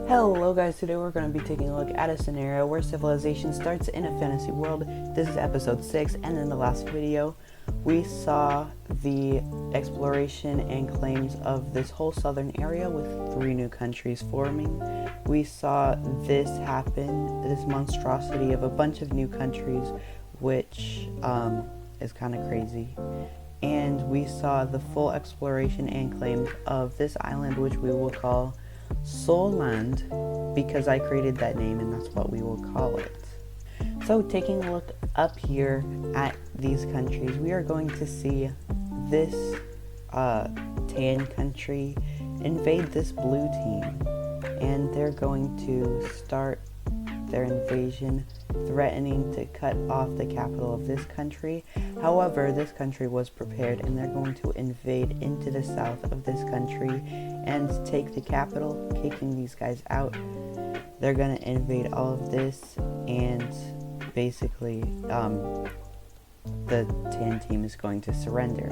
Hello guys, today we're going to be taking a look at a scenario where civilization starts in a fantasy world. This is episode 6, and in the last video we saw the exploration and claims of this whole southern area with 3 new countries forming. We saw this happen, this monstrosity of a bunch of new countries, which is kind of crazy. And we saw the full exploration and claims of this island, which we will call Solland, because I created that name and that's what we will call it. So taking a look up here at these countries, we are going to see this tan country invade this blue team, and they're going to start their invasion threatening to cut off the capital of this country. However, this country was prepared and they're going to invade into the south of this country and take the capital, kicking these guys out. They're going to invade all of this, and basically the tan team is going to surrender.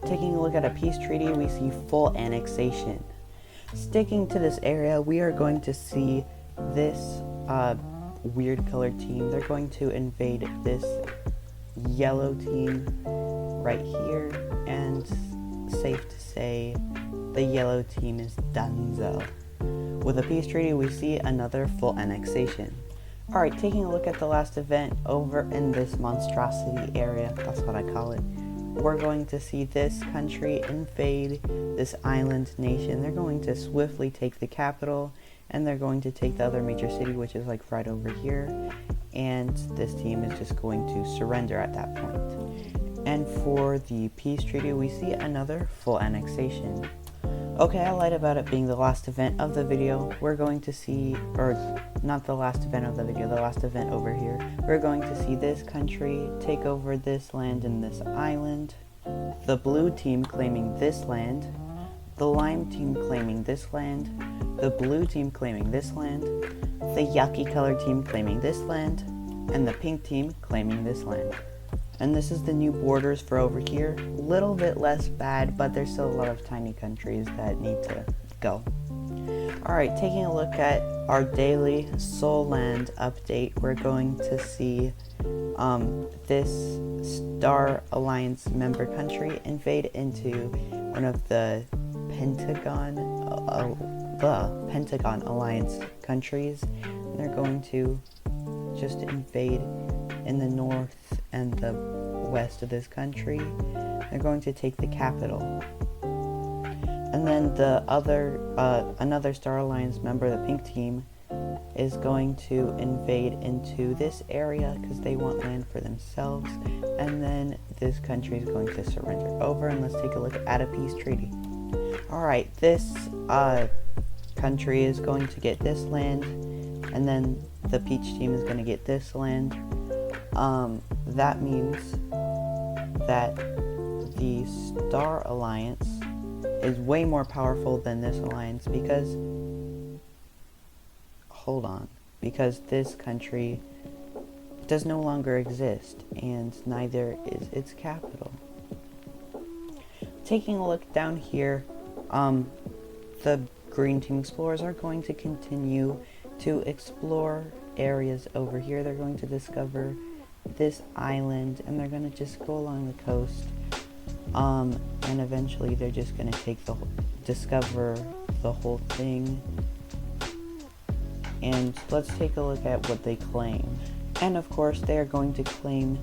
Taking a look at a peace treaty, we see full annexation. Sticking to this area, we are going to see this weird colored team. They're going to invade this yellow team right here, and safe to say the yellow team is donezo. With a peace treaty, we see another full annexation. Alright, taking a look at the last event over in this monstrosity area, that's what I call it. We're going to see this country invade this island nation. They're going to swiftly take the capital, and they're going to take the other major city, which is like right over here, and this team is just going to surrender at that point. And for the peace treaty, we see another full annexation. Okay, I lied about it being the last event of the video. We're going to see, or not the last event of the video, the last event over here. We're going to see this country take over this land and this island, the blue team claiming this land, the lime team claiming this land, the blue team claiming this land, the yucky color team claiming this land, and the pink team claiming this land. And this is the new borders for over here. Little bit less bad, but there's still a lot of tiny countries that need to go. Alright, taking a look at our daily Solland update, we're going to see this Star Alliance member country invade into one of the Pentagon Alliance countries. And they're going to just invade in the north and the west of this country. They're going to take the capital. And then the other, another Star Alliance member, the pink team, is going to invade into this area because they want land for themselves. And then this country is going to surrender over, and let's take a look at a peace treaty. Alright, this country is going to get this land, and then the peach team is going to get this land. That means that the Star Alliance is way more powerful than this alliance because, because this country does no longer exist, and neither is its capital. Taking a look down here, the green team explorers are going to continue to explore areas over here. They're going to discover this island, and they're going to just go along the coast, and eventually they're just going to discover the whole thing. And let's take a look at what they claim. And of course they are going to claim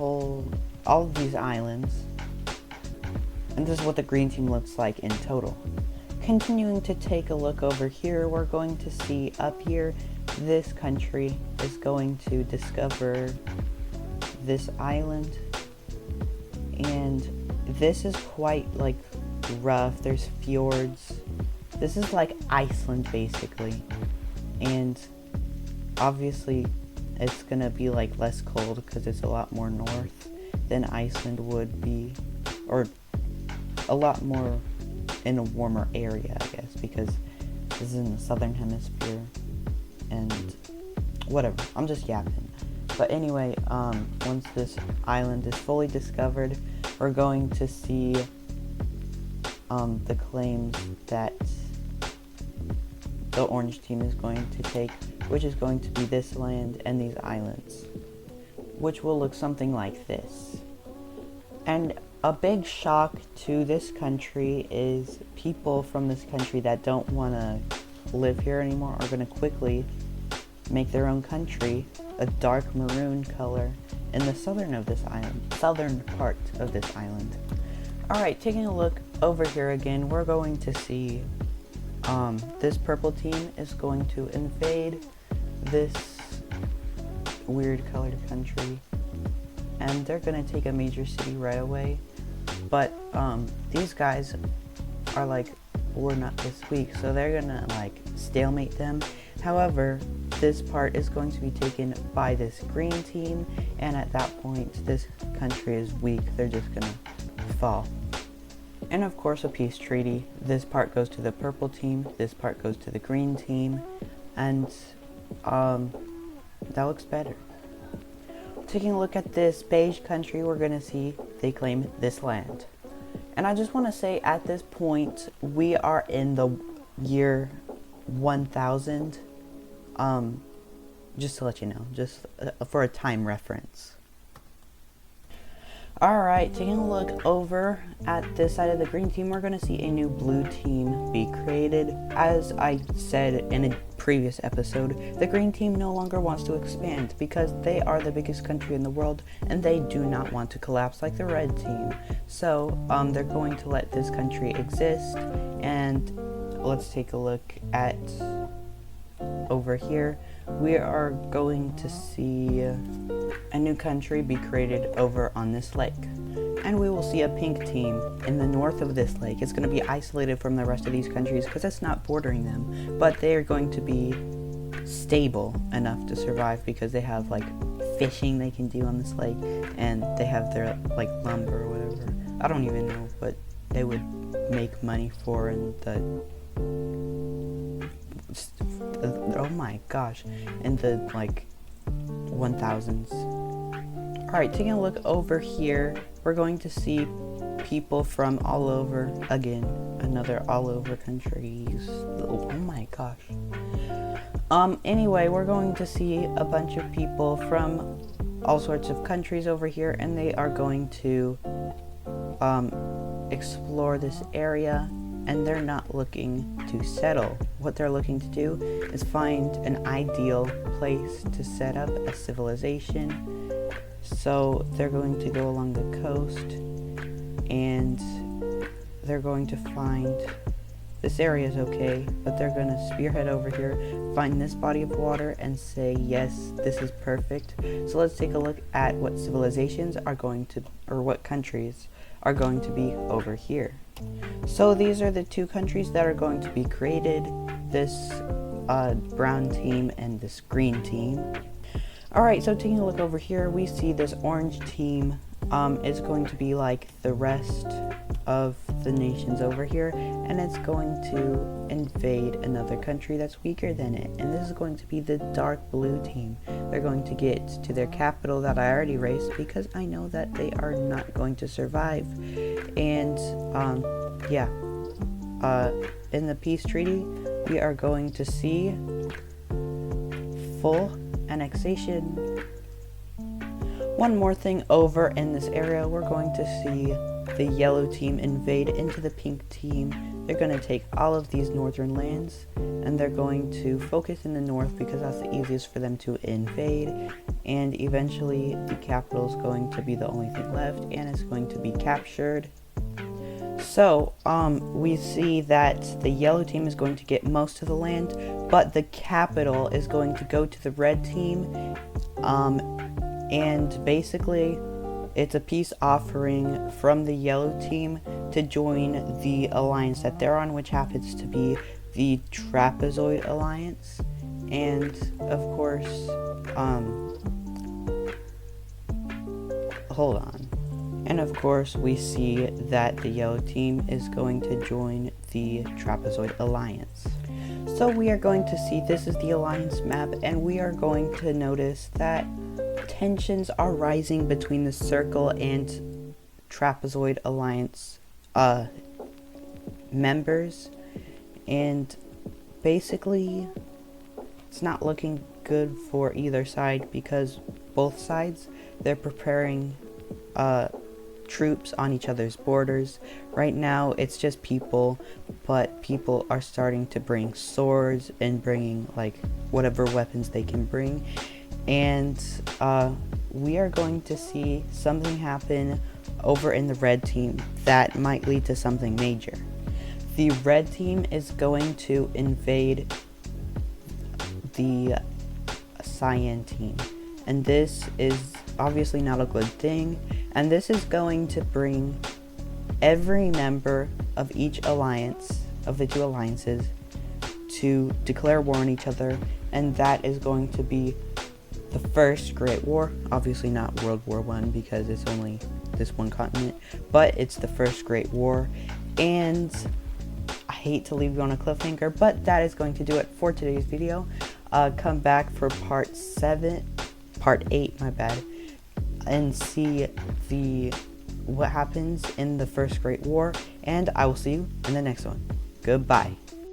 all of these islands, and this is what the green team looks like in total. Continuing to take a look over here, we're going to see up here, this country is going to discover this island, and this is quite like rough. There's fjords. This is like Iceland basically, and obviously it's gonna be like less cold because it's a lot more north than Iceland would be, or a lot more in a warmer area, I guess, because this is in the southern hemisphere. And whatever, I'm just yapping. But anyway, once this island is fully discovered, we're going to see the claims that the orange team is going to take, which is going to be this land and these islands, which will look something like this. And a big shock to this country is people from this country that don't want to live here anymore are going to quickly make their own country a dark maroon color in the southern part of this island. Alright, taking a look over here again, we're going to see this purple team is going to invade this weird colored country, and they're gonna take a major city right away. But these guys are like, we're not this weak, so they're gonna like stalemate them. However, this part is going to be taken by this green team, and at that point this country is weak, they're just gonna fall. And of course, a peace treaty. This part goes to the purple team, this part goes to the green team, and that looks better. Taking a look at this beige country, we're gonna see they claim this land. And I just want to say, at this point we are in the year 1000, just to let you know, just for a time reference. Alright, taking a look over at this side of the green team, we're going to see a new blue team be created. As I said in a previous episode, the green team no longer wants to expand because they are the biggest country in the world and they do not want to collapse like the red team. So they're going to let this country exist, and let's take a look at over here. We are going to see a new country be created over on this lake, and we will see a pink team in the north of this lake. It's going to be isolated from the rest of these countries because it's not bordering them, but they are going to be stable enough to survive because they have like fishing they can do on this lake, and they have their like lumber or whatever. I don't even know what they would make money for in the oh my gosh, in the like 1000s. Alright, taking a look over here, we're going to see people from all over, again, another all over countries. Oh my gosh. Anyway, we're going to see a bunch of people from all sorts of countries over here, and they are going to explore this area. And they're not looking to settle. What they're looking to do is find an ideal place to set up a civilization. So they're going to go along the coast, and they're going to find this area is okay, but they're going to spearhead over here, find this body of water, and say, yes, this is perfect. So let's take a look at what civilizations are going to, or what countries are going to be over here. So these are the two countries that are going to be created, this brown team and this green team. Alright, so taking a look over here, we see this orange team is going to be like the rest of the nations over here, and it's going to invade another country that's weaker than it, and this is going to be the dark blue team. They're going to get to their capital that I already raced because I know that they are not going to survive. And yeah, in the peace treaty we are going to see full annexation. One more thing, over in this area we're going to see the yellow team invade into the pink team. They're going to take all of these northern lands, and they're going to focus in the north because that's the easiest for them to invade, and eventually the capital is going to be the only thing left, and it's going to be captured. So we see that the yellow team is going to get most of the land, but the capital is going to go to the red team, and basically it's a peace offering from the yellow team to join the alliance that they're on, which happens to be the Trapezoid Alliance. And of course, hold on. And of course, we see that the yellow team is going to join the Trapezoid Alliance. So we are going to see, this is the alliance map, and we are going to notice that tensions are rising between the Circle and Trapezoid Alliance members, and basically it's not looking good for either side, because both sides, they're preparing troops on each other's borders. Right now it's just people, but people are starting to bring swords and bringing like whatever weapons they can bring, and we are going to see something happen over in the red team that might lead to something major. The red team is going to invade the cyan team, and this is obviously not a good thing, and this is going to bring every member of each alliance, of the two alliances, to declare war on each other, and that is going to be the first Great War. Obviously not World War I, because it's only this one continent, but it's the first Great War. And I hate to leave you on a cliffhanger, but that is going to do it for today's video. Come back for part 8, my bad, and see what happens in the first Great War, and I will see you in the next one. Goodbye.